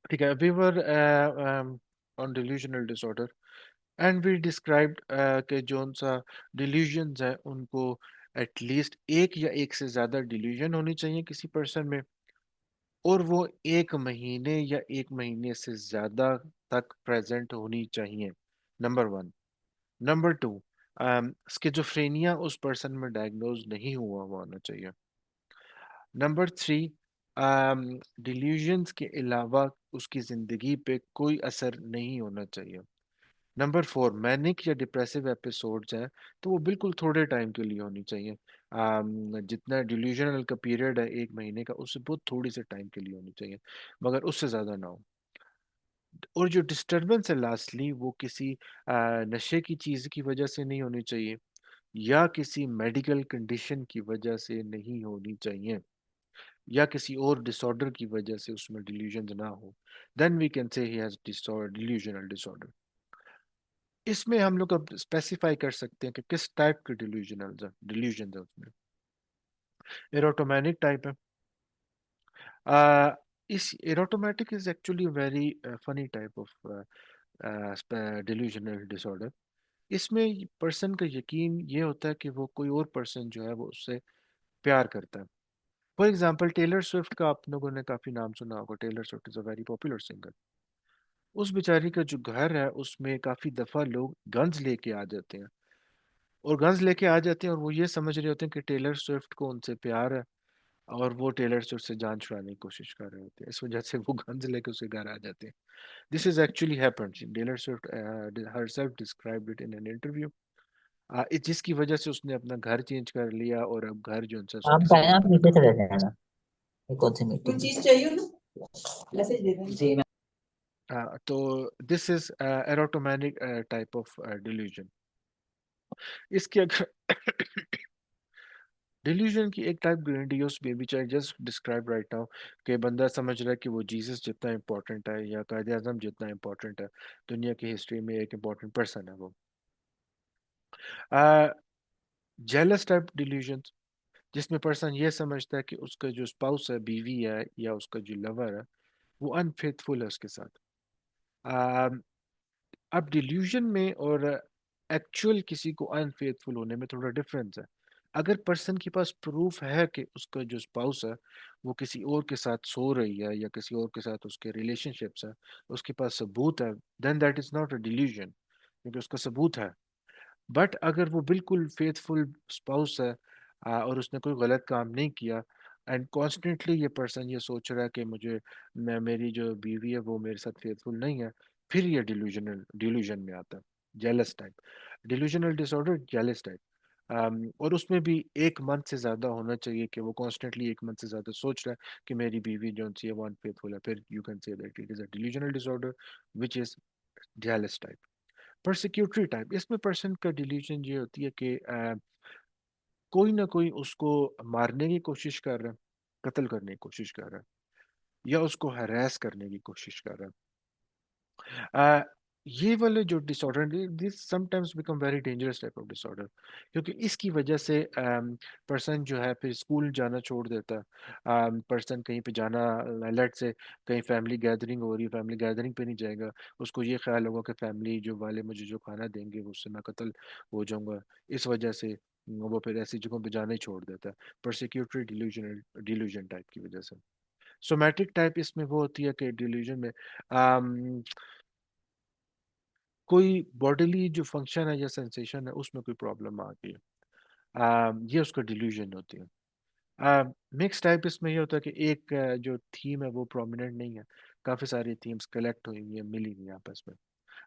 ठीक है, we were on delusional disorder and we described कि जोन सा डिल्यूजन्स है उनको एटलीस्ट एक या एक से ज़्यादा डिल्यूजन होनी चाहिए किसी पर्सन में, और वो 1 महीने या 1 महीने से ज़्यादा तक प्रेजेंट होनी चाहिए, number one. Number two, schizophrenia उस पर्सन में डायग्नोज नहीं हुआ हुआ होना चाहिए। नंबर थ्री, डिल्यूजन्स के अलावा उसकी ज़िंदगी पे कोई असर नहीं होना चाहिए। नंबर फोर, मैनिक या डिप्रेसिव एपिसोड्स हैं तो वो बिल्कुल थोड़े टाइम के लिए होनी चाहिए। जितना डिल्यूजनल का पीरियड है 1 महीने का, उससे बहुत थोड़ी से टाइम के लिए होनी चाहिए, मगर उससे ज़्यादा ना हो। और जो डिस्टरबेंस है लास्टली, वो किसी नशे की चीज़ की वजह से नहीं होनी चाहिए, या किसी मेडिकल कंडीशन की वजह से नहीं होनी चाहिए, या किसी और डिसऑर्डर की वजह से उसमें डिल्यूजन ना हो। Then we can say he has delusional disorder. इसमें हम लोग अब स्पेसिफाई कर सकते हैं कि किस टाइप के डिल्यूजन है उसमें। एरोटोमेनिक टाइप है। आ, इस erotomanic is actually very funny type of delusional disorder. इसमें पर्सन का यकीन ये होता है कि वो कोई और पर्सन जो है वो उससे प्यार करता है। फॉर एग्जाम्पल, टेलर स्विफ्ट का आप लोगों ने काफी नाम सुना होगा। Taylor Swift is a very popular singer. उस बेचारी का जो घर है उसमें काफी दफा लोग गन्स लेके आ जाते हैं, और गन्स लेके आ जाते हैं, और वो ये समझ रहे होते हैं कि टेलर स्विफ्ट को उनसे प्यार है, और वो टेलर स्विफ्ट से जान छुड़ाने की कोशिश कर रहे होते हैं। इस वजह से वो गन्स लेके उसके घर आ जाते हैं। This is actually happened. Taylor Swift herself described it in an interview, जिसकी वजह से उसने अपना घर चेंज कर लिया, और अब घर जो है उसको आप किसी चाहे और ना के पीछे लगा चले दिया। जाना। ये कौन सी मीटिंग कुछ चीज चाहिए ना, मैसेज दे देना जी। तो this is erotomanic type of delusion. इसके अगर डिल्यूजन की एक type grandiose baby child just describe right now, कि बंदा समझ रहा है कि वो जीसस जितना इंपॉर्टेंट है या कायद आजम जितना इंपॉर्टेंट है, दुनिया की हिस्ट्री में एक इंपॉर्टेंट पर्सन है वो। जेलस टाइप डिल्यूजन, जिसमें पर्सन ये समझता है कि उसका जो स्पाउस है, बीवी है, या उसका जो लवर है, वो अनफेथफुल है उसके साथ। um, अब डिल्यूजन में और एक्चुअल किसी को अनफेथफुल होने में थोड़ा डिफरेंस है। अगर पर्सन के पास प्रूफ है कि उसका जो स्पाउस है वो किसी और के साथ सो रही है, या किसी और के साथ उसके रिलेशनशिप्स है, उसके पास सबूत है, then that is not a delusion, क्योंकि उसका सबूत है। बट अगर वो बिल्कुल फेथफुल स्पाउस है, और उसने कोई गलत काम नहीं किया, एंड कॉन्स्टेंटली ये पर्सन ये सोच रहा है कि मैं मेरी जो बीवी है वो मेरे साथ फेथफुल नहीं है, फिर ये डिल्यूजन में आता है। Jealous type delusional disorder, jealous type. और उसमें भी 1 मंथ से ज़्यादा होना चाहिए, कि वो कॉन्स्टेंटली 1 मंथ से ज़्यादा सोच रहा है कि मेरी बीवी जो सी है वो अनफेथफुल है, फिर you can say that it is a delusional disorder which is jealous type. Persecutory type, इसमें पर्सन का डिलीजन ये होती है कि कोई ना कोई उसको मारने की कोशिश कर रहा है, कत्ल करने की कोशिश कर रहा है, या उसको हरास करने की कोशिश कर रहा है। ये वाले जो disorder, this sometimes become very dangerous type of disorder, क्योंकि इसकी वजह से पर्सन जो है फिर स्कूल जाना छोड़ देता है। पर्सन कहीं पे जाना, लेट से कहीं फैमिली गैदरिंग हो रही है, फैमिली गैदरिंग पे नहीं जाएगा। उसको ये ख्याल होगा कि फैमिली जो वाले मुझे जो खाना देंगे वो उससे मैं कत्ल हो जाऊंगा। इस वजह से वो फिर ऐसी जगहों पे जाना ही छोड़ देता है, परसिक्यूटरी डिल्यूजन टाइप की वजह से। सोमैटिक टाइप इसमें वो होती है कि डिल्यूजन में कोई बॉडीली जो फंक्शन है या सेंसेशन है उसमें कोई प्रॉब्लम आ गई है, ये उसका डिल्यूजन होती है। मिक्स टाइप इसमें ये होता है कि एक जो थीम है वो प्रोमिनेंट नहीं है, काफ़ी सारी थीम्स कलेक्ट हुई हुई है, मिली हुई हैं आपस में।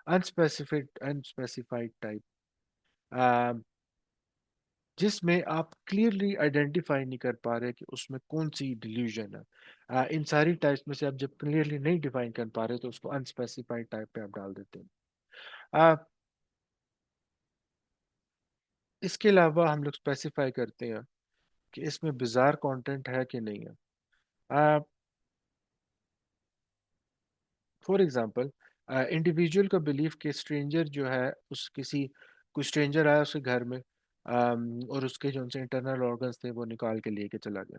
अनस्पेसिफाइड टाइप, जिसमें आप क्लियरली आइडेंटिफाई नहीं कर पा रहे कि उसमें कौन सी डिल्यूजन है। इन सारी टाइप्स में से आप जब क्लियरली नहीं डिफाइन कर पा रहे तो उसको अनस्पेसिफाइड टाइप पे आप डाल देते हैं। आ, इसके अलावा हम लोग स्पेसिफाई करते हैं कि इसमें बिजार कंटेंट है कि नहीं है। फॉर एग्जांपल, इंडिविजुअल का बिलीफ कि स्ट्रेंजर जो है उस किसी कोई स्ट्रेंजर आया उसके घर में, और उसके जो उनसे इंटरनल ऑर्गन्स थे वो निकाल के लेके चला गया।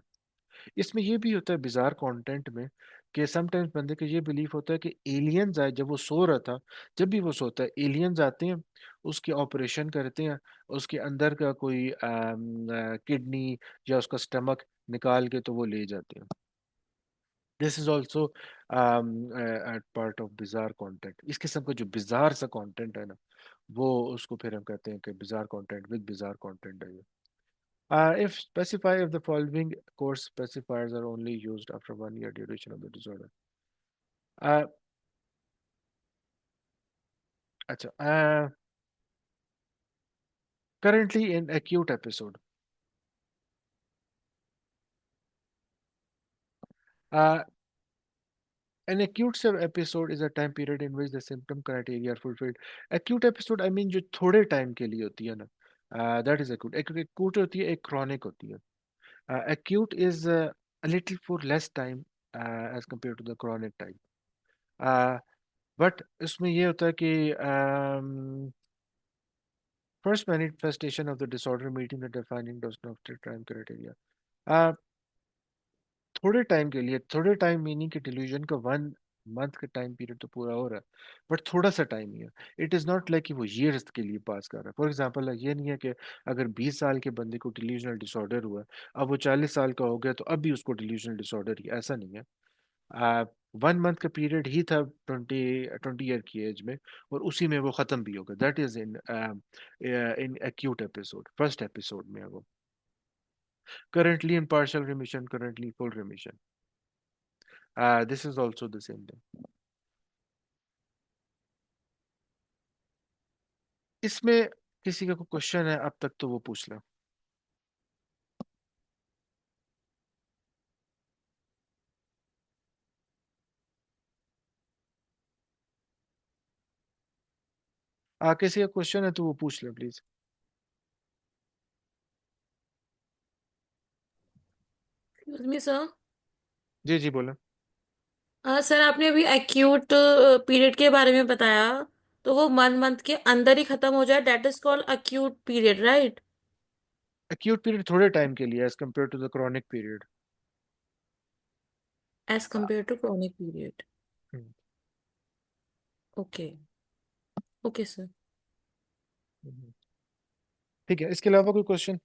इसमें ये भी होता है बिजार कंटेंट में कि समटाइम्स बंदे का ये बिलीफ होता है कि एलियंस आए, जब वो सो रहा था, जब भी वो सोता है एलियंस आते हैं, उसके ऑपरेशन करते हैं, उसके अंदर का कोई किडनी या उसका स्टमक निकाल के तो वो ले जाते हैं। This is also part of bizarre content. इस किस्म का जो बिजार सा कंटेंट है ना, वो उसको फिर हम कहते हैं कि bizarre content with bizarre content है ये। If specify if the following course specifiers are only used after 1 year duration of the disorder. Uh, अच्छा, currently in acute episode. Uh, an acute episode is a time period in which the symptom criteria are fulfilled. Acute episode, I mean जो थोड़े time के लिए होती है ना, that is acute. Acute होती है, एक chronic होती है. Acute is a little for less time as compared to the chronic type. Uh, but इसमें ये होता है कि first manifestation of the disorder meeting the defining does not time criteria. Uh, थोड़े टाइम के लिए, थोड़े टाइम मीनिंग कि डिल्यूजन का 1 मंथ का टाइम पीरियड तो पूरा हो रहा है, बट थोड़ा सा टाइम ही है। इट इज़ नॉट लाइक कि वो ईयर्स के लिए पास कर रहा है। फॉर एग्जांपल ये नहीं है कि अगर 20 साल के बंदे को डिल्यूजनल डिसऑर्डर हुआ है, अब वो 40 साल का हो गया तो अब भी उसको डिल्यूजनल डिसऑर्डर ही, ऐसा नहीं है। 1 मंथ का पीरियड ही था 20 ईयर की एज में, और उसी में वो ख़त्म भी होगा। That is in acute episode, first episode में है वो। Currently in partial remission, currently full remission. This is also the same thing. इसमें किसी का कोई क्वेश्चन है अब तक तो वो पूछ लो। किसी का क्वेश्चन है तो वो पूछ ले प्लीज। Excuse me sir. जी जी बोलो। सर आपने अभी एक्यूट पीरियड के बारे में बताया, तो वो 1 मंथ के अंदर ही खत्म हो जाए, that is called acute period, right? Acute period थोड़े टाइम के लिए as compare to the chronic period. As compare to chronic period. Okay. Okay sir. ठीक है, इसके अलावा कोई क्वेश्चन?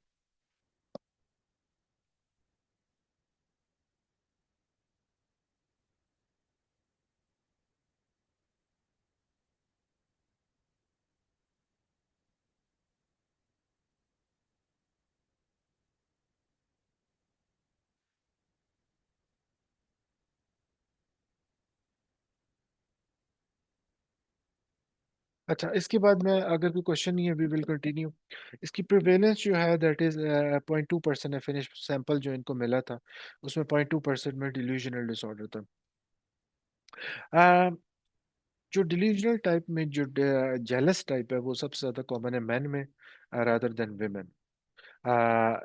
अच्छा, इसके बाद में अगर कोई क्वेश्चन नहीं है वी विल कंटिन्यू। इसकी प्रिवेलेंस जो है दैट इज 0.2% है। फिनिश सैंपल जो इनको मिला था उसमें 0.2% में डिल्यूजनल डिसऑर्डर था। uh, जो डिल्यूजनल टाइप में जो जेलस टाइप है वो सबसे ज़्यादा कॉमन है मैन में रादर देन वेमेन।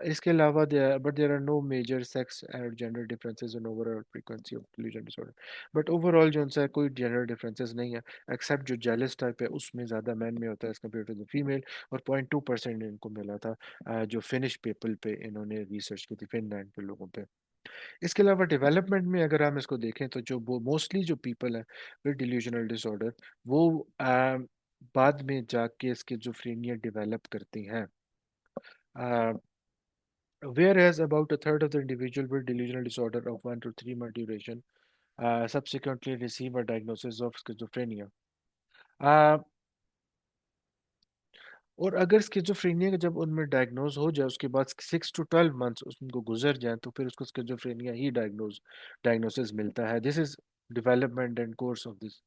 इसके अलावा but there are no major sex and gender differences in overall frequency of delusion disorder. But overall जो उनसे कोई जेंडर डिफरेंसेस नहीं है, एक्सेप्ट जो जेलस टाइप है उसमें ज़्यादा मैन में होता है as compare to the female. और 0.2% इनको मिला था जो फिनिश पीपल पे इन्होंने रिसर्च की थी, फिनलैंड के लोगों पे। इसके अलावा डेवलपमेंट में अगर हम इसको देखें तो जो वो मोस्टली जो पीपल है विद डिल्यूजनल डिसऑर्डर वो बाद में जाके स्किज़ोफ्रेनिया डेवलप करती हैं। Whereas about a third of the individual with delusional disorder of 1 to 3 month duration subsequently receive a diagnosis of schizophrenia. Uh, और अगर स्किज़ोफ्रेनिया का जब उनमें डायग्नोज हो जाए उसके बाद 6 to 12 मंथ्स उनको गुजर जाए तो फिर उसको स्किज़ोफ्रेनिया ही डायग्नोसिस मिलता है। This is development and course of this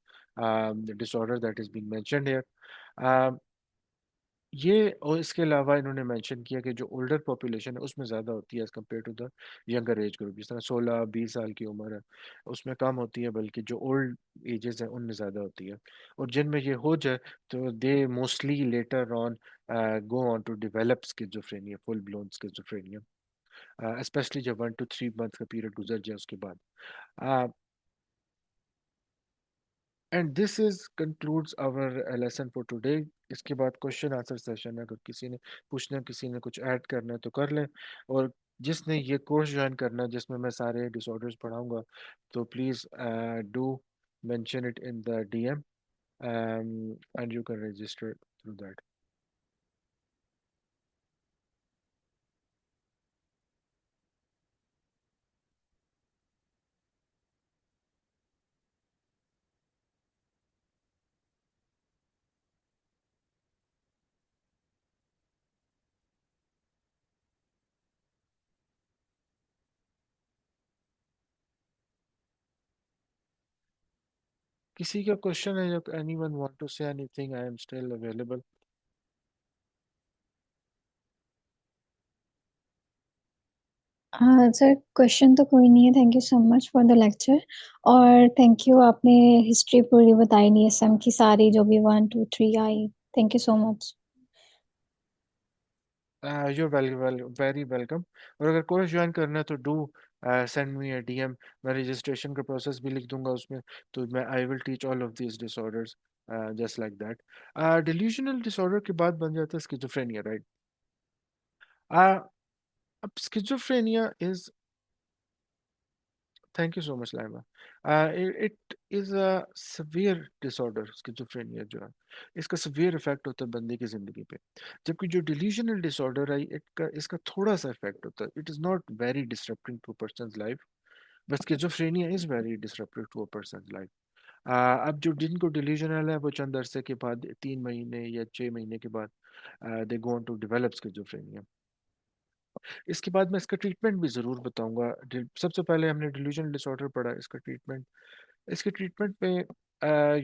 disorder that is being mentioned here. ये और इसके अलावा इन्होंने मेंशन किया कि जो ओल्डर पॉपुलेशन है उसमें ज़्यादा होती है as compare to the younger age group. जिस तरह 16-20 साल की उम्र है उसमें कम होती है, बल्कि जो ओल्ड एजेस हैं उनमें ज़्यादा होती है। और जिनमें ये हो जाए तो they mostly later on go on to develop schizophrenia, full blown schizophrenia, specially जब 1 to 3 मंथ का पीरियड गुजर जाए उसके बाद। And this is concludes our lesson for today. इसके बाद क्वेश्चन आंसर सेशन है, अगर किसी ने पूछना, किसी ने कुछ ऐड करना है तो कर लें। और जिसने ये कोर्स ज्वाइन करना जिसमें मैं सारे डिसऑर्डर्स पढ़ाऊंगा, तो please do mention it in the DM and you can register through that. किसी का क्वेश्चन है, anyone want to say anything, I am still available. Sir question तो कोई नहीं है, thank you so much for the lecture. और thank you, आपने history पूरी बताई नीएसएम की सारी जो भी 1 2 3 आई। Thank you so much. You're very welcome. और अगर कोर्स ज्वाइन करना है तो do send me a DM. मैं रजिस्ट्रेशन का प्रोसेस भी लिख दूंगा उसमें, तो मैं I will teach all of these disorders just like that. Delusional disorder के बाद बन जाता है स्किज़ोफ्रेनिया, राइट? अब schizophrenia is, thank you so much लाइमा। It is a severe disorder. Schizophrenia जो है, इसका सवियर इफेक्ट होता है बंदे की जिंदगी पे। जबकि जो डिल्यूजनल डिसऑर्डर है, इसका थोड़ा सा इफेक्ट होता है। It is not very disrupting to person life, but schizophrenia is very disruptive to a person life. अब जो जिनको डिल्यूजनल है वो चंद अरसे के बाद, 3 महीने या 6 महीने के बाद, they go on to develop schizophrenia. इसके बाद मैं इसका ट्रीटमेंट भी ज़रूर बताऊंगा। सबसे पहले हमने डिल्यूजनल डिसऑर्डर पढ़ा, इसका ट्रीटमेंट। इसके ट्रीटमेंट में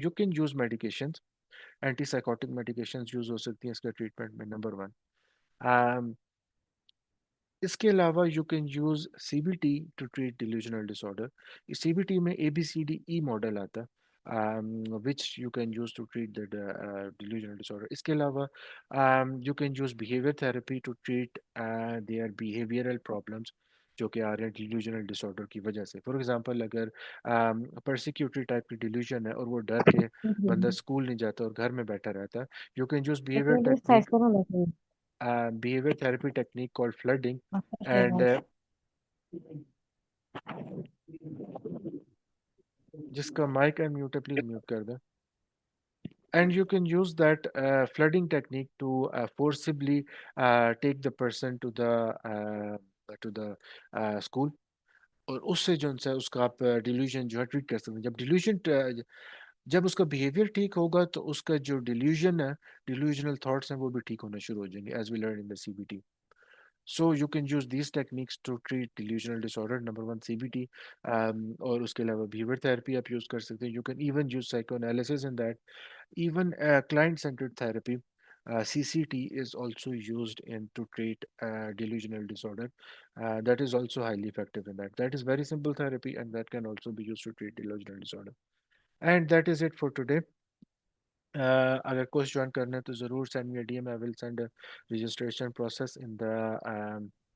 you can use medications, anti psychotic medications use हो सकती हैं इसके ट्रीटमेंट में, नंबर वन। इसके अलावा you can use CBT to treat delusional disorder. इस सीबीटी में ABCDE मॉडल आता है, which you can use to treat the delusional disorder. इसके अलावा you can use behaviour therapy to treat their behavioural problems जो कि आ रहे हैं डिल्यूजनल डिसऑर्डर की वजह से। फॉर एग्जांपल, अगर परसिक्यूटरी टाइप की डिल्यूजन है और वो डर के बंदा स्कूल नहीं जाता और घर में बैठा रहता है, you can use behavior therapy technique called flooding, and जिसका माइक अनम्यूट है प्लीज म्यूट कर दें। And you can use that flooding technique to forcibly take the person to the school, और उससे जो है उसका आप डिल्यूजन जो है ट्रीट कर सकते हैं। जब उसका बिहेवियर ठीक होगा तो उसका जो डिल्यूजन है, डिल्यूजनल थॉट्स हैं, वो भी ठीक होना शुरू हो जाएंगे, as we learn in the CBT. So you can use these techniques to treat delusional disorder. Number one, CBT, और उसके अलावा behavior therapy आप use कर सकते हैं. You can even use psychoanalysis in that. Even client-centered therapy, CCT, is also used in to treat delusional disorder. That is also highly effective in that. That is very simple therapy, and that can also be used to treat delusional disorder. And that is it for today. अगर course join करना है तो ज़रूर send me a DM. I will send registration process in the